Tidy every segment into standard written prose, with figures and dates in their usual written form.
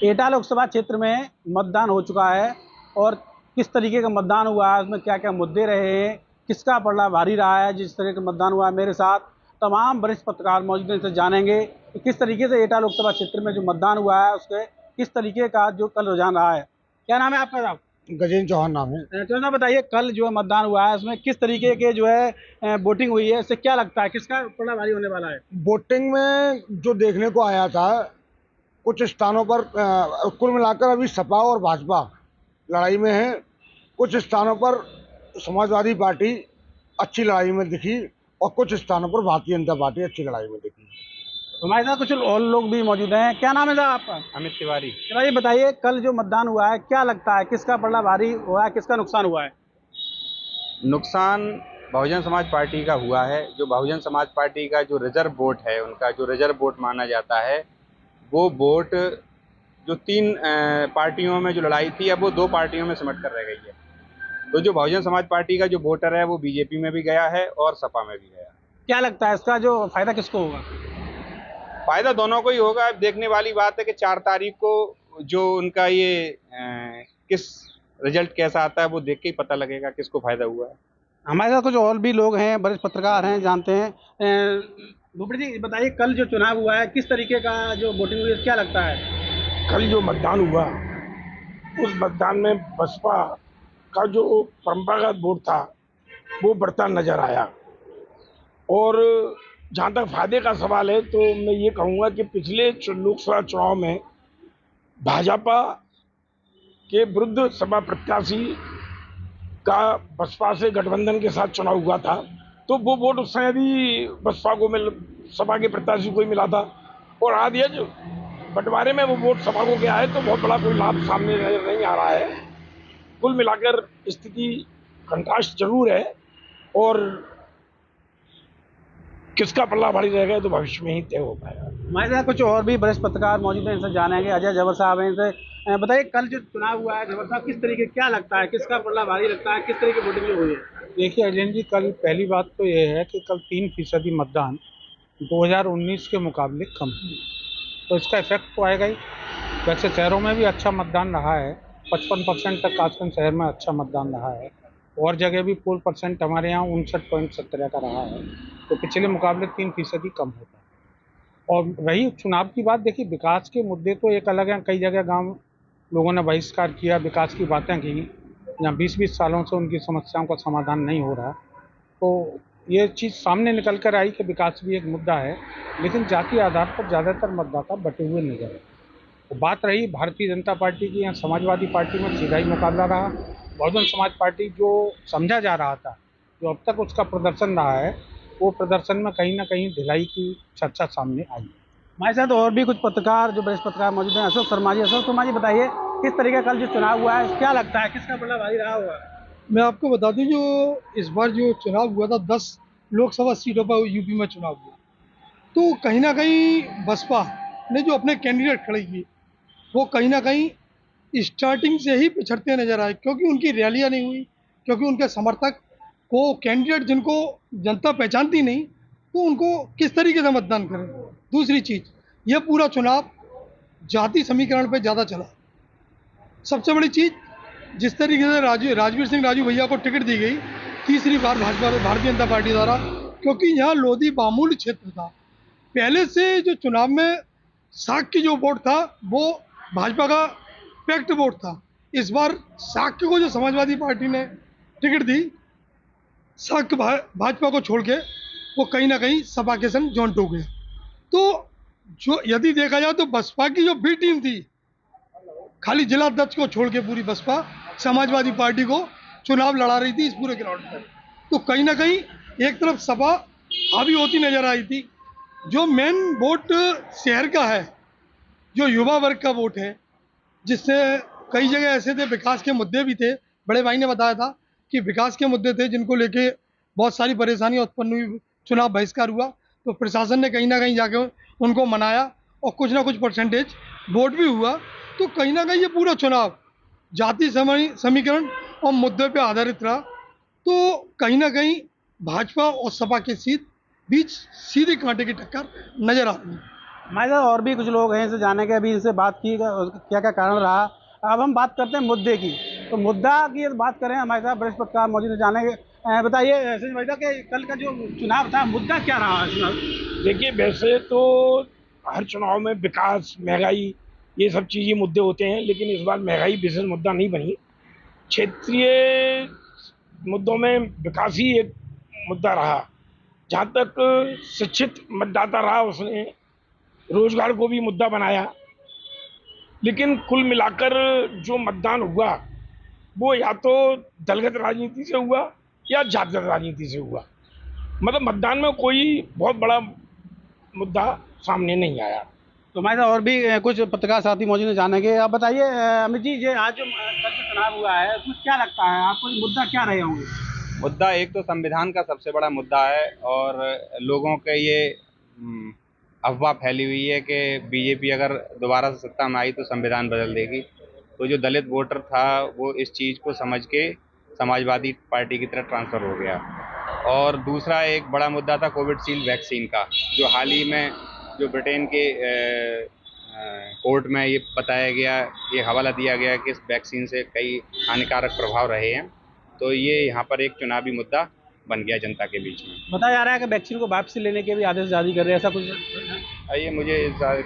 एटा लोकसभा क्षेत्र में मतदान हो चुका है और किस तरीके का मतदान हुआ है, उसमें क्या क्या मुद्दे रहे हैं, किसका पलड़ा भारी रहा है। जिस तरह का मतदान हुआ है, मेरे साथ तमाम वरिष्ठ पत्रकार मौजूद हैं, इनसे जानेंगे कि किस तरीके से एटा लोकसभा क्षेत्र में जो मतदान हुआ है उसके किस तरीके का जो कल रुझान रहा है। क्या नाम है आपका साहब? गजेंद्र चौहान नाम है। चौहान साहब, बताइए कल जो है मतदान हुआ है उसमें किस तरीके के जो है वोटिंग हुई है, इससे क्या लगता है किसका पलड़ा भारी होने वाला है? वोटिंग में जो देखने को आया था, कुछ स्थानों पर कुल मिलाकर अभी सपा और भाजपा लड़ाई में है। कुछ स्थानों पर समाजवादी पार्टी अच्छी लड़ाई में दिखी और कुछ स्थानों पर भारतीय जनता पार्टी अच्छी लड़ाई में दिखी। हमारे साथ कुछ और लोग भी मौजूद हैं। क्या नाम है साहब आपका? अमित तिवारी। चलिए बताइए, कल जो मतदान हुआ है क्या लगता है किसका पलड़ा भारी हुआ है, किसका नुकसान हुआ है? नुकसान बहुजन समाज पार्टी का हुआ है। जो बहुजन समाज पार्टी का जो रिजर्व वोट है, उनका जो रिजर्व वोट माना जाता है, वो वोट जो तीन पार्टियों में जो लड़ाई थी, अब वो दो पार्टियों में सिमट कर रह गई है। तो जो बहुजन समाज पार्टी का जो वोटर है वो बीजेपी में भी गया है और सपा में भी गया। क्या लगता है इसका जो फायदा किसको होगा? फायदा दोनों को ही होगा। अब देखने वाली बात है कि 4 तारीख को जो उनका ये किस रिजल्ट कैसा आता है वो देख के ही पता लगेगा किसको फायदा हुआ है। हमारे साथ कुछ और भी लोग हैं, वरिष्ठ पत्रकार हैं, जानते हैं। भूपेश जी बताइए, कल जो चुनाव हुआ है किस तरीके का जो वोटिंग हुई है, क्या लगता है? कल जो मतदान हुआ उस मतदान में बसपा का जो परंपरागत वोट था वो बढ़ता नजर आया। और जहाँ तक फायदे का सवाल है तो मैं ये कहूँगा कि पिछले लोकसभा चुनाव में भाजपा के विरुद्ध सपा प्रत्याशी का बसपा से गठबंधन के साथ चुनाव हुआ था, तो वो वोट उस समय भी बसपा को सपा के प्रत्याशी को ही मिला था। और आज ये जो बंटवारे में वो वोट सपा को गया है तो बहुत बड़ा कोई लाभ सामने नजर नहीं आ रहा है। कुल मिलाकर स्थिति कंट्रास्ट जरूर है और किसका पल्ला भारी रहेगा तो भविष्य में ही तय हो पाएगा। हमारे साथ कुछ और भी वरिष्ठ पत्रकार मौजूद हैं, इनसे जानेंगे। अजय जबर साहब हैं, इनसे बताइए कल जो चुनाव हुआ है जबर साहब, किस तरीके क्या लगता है किसका पल्ला भारी लगता है, किस तरीके की वोटिंग हुई है? देखिए अजय जी, कल पहली बात तो ये है कि कल 3% मतदान 2019 के मुकाबले कम है, तो इसका इफेक्ट तो आएगा ही। वैसे शहरों में भी अच्छा मतदान रहा है, 55% तक कासगंज शहर में अच्छा मतदान रहा है, और जगह भी पोल परसेंट हमारे यहाँ 59.17 का रहा है, तो पिछले मुकाबले 3% कम होता है। और रही चुनाव की बात, देखिए विकास के मुद्दे तो एक अलग हैं। कई जगह गांव लोगों ने बहिष्कार किया, विकास की बातें की, यहाँ 20-20 सालों से उनकी समस्याओं का समाधान नहीं हो रहा, तो ये चीज़ सामने निकल कर आई कि विकास भी एक मुद्दा है, लेकिन जाति आधार पर ज़्यादातर मतदाता बटे हुए नजर आए। तो बात रही भारतीय जनता पार्टी की, यहाँ समाजवादी पार्टी में सीधा ही मुकाबला रहा। बहुजन समाज पार्टी जो समझा जा रहा था, जो अब तक उसका प्रदर्शन रहा है, वो प्रदर्शन में कहीं ना कहीं ढिलाई की चर्चा सामने आई। हमारे साथ और भी कुछ पत्रकार जो वरिष्ठ पत्रकार मौजूद हैं। अशोक शर्मा जी बताइए, किस तरीके का कल जो चुनाव हुआ है क्या लगता है किसका पल्ला भारी रहा होगा? मैं आपको बता दूं, जो इस बार जो चुनाव हुआ था 10 लोकसभा सीटों पर यूपी में चुनाव हुआ, तो कहीं ना कहीं बसपा ने जो अपने कैंडिडेट खड़े किए वो कहीं ना कहीं स्टार्टिंग से ही पिछड़ते नजर आए, क्योंकि उनकी रैलियां नहीं हुई, क्योंकि उनके समर्थक को कैंडिडेट जिनको जनता पहचानती नहीं, तो उनको किस तरीके से मतदान करें। दूसरी चीज़, यह पूरा चुनाव जाति समीकरण पर ज़्यादा चला। सबसे बड़ी चीज़, जिस तरीके से राजवीर सिंह राजू भैया को टिकट दी गई तीसरी बार भाजपा भारतीय जनता पार्टी द्वारा, क्योंकि यहाँ लोधी बामूल क्षेत्र था। पहले से जो चुनाव में साक्य जो वोट था वो भाजपा का पैक्ट वोट था। इस बार साक्य को जो समाजवादी पार्टी ने टिकट दी, साक्य भाजपा को छोड़ के वो कहीं ना कहीं सपा के संग जॉइंट हो गया। तो जो यदि देखा जाए तो बसपा की जो बी टीम थी, खाली जिला अध्यक्ष को छोड़ के पूरी बसपा समाजवादी पार्टी को चुनाव लड़ा रही थी इस पूरे ग्राउंड पर, तो कहीं ना कहीं एक तरफ सपा हावी होती नजर आई थी। जो मेन वोट शहर का है, जो युवा वर्ग का वोट है, जिससे कई जगह ऐसे थे विकास के मुद्दे भी थे। बड़े भाई ने बताया था कि विकास के मुद्दे थे जिनको लेके बहुत सारी परेशानियां उत्पन्न हुई, चुनाव बहिष्कार हुआ, तो प्रशासन ने कहीं ना कहीं जाके उनको मनाया और कुछ ना कुछ परसेंटेज वोट भी हुआ। तो कहीं ना कहीं ये पूरा चुनाव जाति समीकरण और मुद्दे पे आधारित रहा। तो कहीं ना कहीं भाजपा और सपा के बीच सीधे कांटे की टक्कर नजर आ रही है। हमारे साथ और भी कुछ लोग हैं, इनसे जाने के, अभी इनसे बात की क्या क्या कारण रहा। अब हम बात करते हैं मुद्दे की। तो मुद्दा की बात करें, हमारे साथ वरिष्ठ पत्रकार मौजूद हैं, जानेंगे। बताइए संजय भाई साहब कि कल का जो चुनाव था, मुद्दा क्या रहा इसमें? देखिए, वैसे तो हर चुनाव में विकास, महंगाई, ये सब चीज़ें मुद्दे होते हैं, लेकिन इस बार महंगाई विशेष मुद्दा नहीं बनी। क्षेत्रीय मुद्दों में विकास ही एक मुद्दा रहा। जहाँ तक शिक्षित मतदाता रहा, उसने रोजगार को भी मुद्दा बनाया। लेकिन कुल मिलाकर जो मतदान हुआ, वो या तो दलगत राजनीति से हुआ या जातिगत राजनीति से हुआ। मतलब मतदान में कोई बहुत बड़ा मुद्दा सामने नहीं आया। तो हमारे साथ और भी कुछ पत्रकार साथी मौजूद हैं, जानेंगे। आप बताइए अमित जी, ये आज जो कल का चुनाव हुआ है, उसमें क्या लगता है आपको, मुद्दा क्या रहे होंगे? मुद्दा एक तो संविधान का सबसे बड़ा मुद्दा है, और लोगों के ये अफवाह फैली हुई है कि बीजेपी अगर दोबारा से सत्ता में आई तो संविधान बदल देगी। तो जो दलित वोटर था, वो इस चीज़ को समझ के समाजवादी पार्टी की तरफ ट्रांसफ़र हो गया। और दूसरा एक बड़ा मुद्दा था कोविडशील्ड वैक्सीन का, जो हाल ही में जो ब्रिटेन के कोर्ट में ये बताया गया, ये हवाला दिया गया कि इस वैक्सीन से कई हानिकारक प्रभाव रहे हैं। तो ये यहाँ पर एक चुनावी मुद्दा बन गया जनता के बीच में। बताया जा रहा है कि वैक्सीन को वापसी लेने के भी आदेश जारी कर रहे हैं, ऐसा कुछ? ये मुझे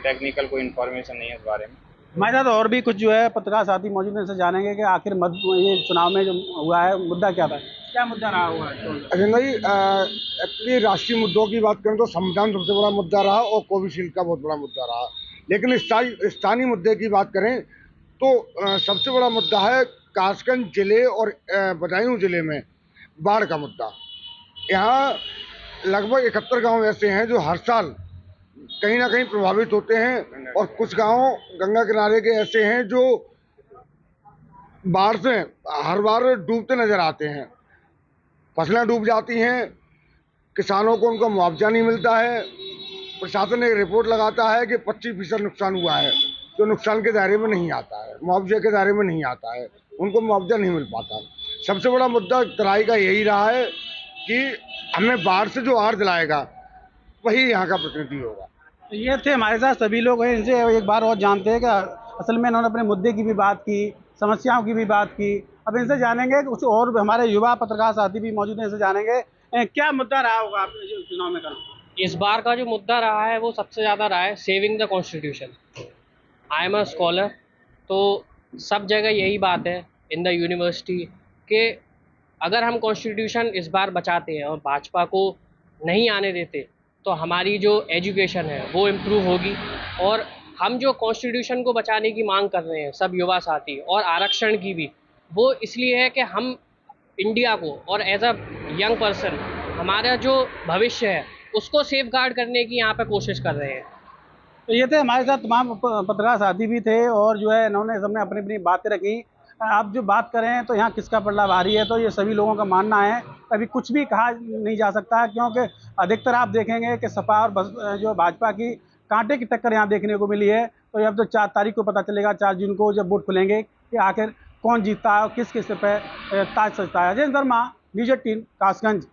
टेक्निकल कोई इन्फॉर्मेशन नहीं है इस बारे में। हमारे साथ और भी कुछ जो है पत्रकार साथी मौजूद हैं, इनसे जानेंगे कि आखिर ये चुनाव में जो हुआ है, मुद्दा क्या था, क्या मुद्दा रहा हुआ है? अजेंद्र जी, एक्चुअली राष्ट्रीय मुद्दों की बात करें तो संविधान सबसे बड़ा मुद्दा रहा और कोविशील्ड का बहुत बड़ा मुद्दा रहा। लेकिन स्थानीय मुद्दे की बात करें तो सबसे बड़ा मुद्दा है कासगंज जिले और बदायूं जिले में बाढ़ का मुद्दा। यहाँ लगभग 71 गांव ऐसे हैं जो हर साल कहीं ना कहीं प्रभावित होते हैं, और कुछ गांव गंगा किनारे के ऐसे हैं जो बाढ़ से हर बार डूबते नजर आते हैं। फसलें डूब जाती हैं, किसानों को उनका मुआवजा नहीं मिलता है। प्रशासन एक रिपोर्ट लगाता है कि 25% नुकसान हुआ है, जो नुकसान के दायरे में नहीं आता है, मुआवजे के दायरे में नहीं आता है, उनको मुआवजा नहीं मिल पाता। सबसे बड़ा मुद्दा तराई का यही रहा है कि हमें बाढ़ से जो आहार दिलाएगा वही यहाँ का प्रतिनिधि होगा। ये थे हमारे साथ सभी लोग हैं, इनसे एक बार और जानते हैं कि असल में इन्होंने अपने मुद्दे की भी बात की, समस्याओं की भी बात की। अब इनसे जानेंगे, कुछ और हमारे युवा पत्रकार साथी भी मौजूद हैं, इनसे जानेंगे क्या मुद्दा रहा होगा आपके जो चुनाव में कल? इस बार का जो मुद्दा रहा है वो सबसे ज़्यादा रहा है saving the constitution. I am a scholar, तो सब जगह यही बात है इन द यूनिवर्सिटी कि अगर हम कॉन्स्टिट्यूशन इस बार बचाते हैं और भाजपा को नहीं आने देते तो हमारी जो एजुकेशन है वो इम्प्रूव होगी। और हम जो कॉन्स्टिट्यूशन को बचाने की मांग कर रहे हैं सब युवा साथी, और आरक्षण की भी, वो इसलिए है कि हम इंडिया को और एज अ यंग पर्सन हमारा जो भविष्य है उसको सेफगार्ड करने की यहाँ पे कोशिश कर रहे हैं। तो ये थे हमारे साथ तमाम पत्रकार साथी भी थे, और जो है इन्होंने सबने अपनी अपनी बातें रखी। आप जो बात करें तो यहाँ किसका पलड़ा भारी है, तो ये सभी लोगों का मानना है अभी कुछ भी कहा नहीं जा सकता, क्योंकि अधिकतर आप देखेंगे कि सपा और जो भाजपा की कांटे की टक्कर यहाँ देखने को मिली है। तो अब तो 4 तारीख को पता चलेगा, 4 जून को जब वोट खुलेंगे, कि आखिर कौन जीतता है और किस किस पे ताज सजता है। अजय शर्मा, न्यूज़ 18, कासगंज।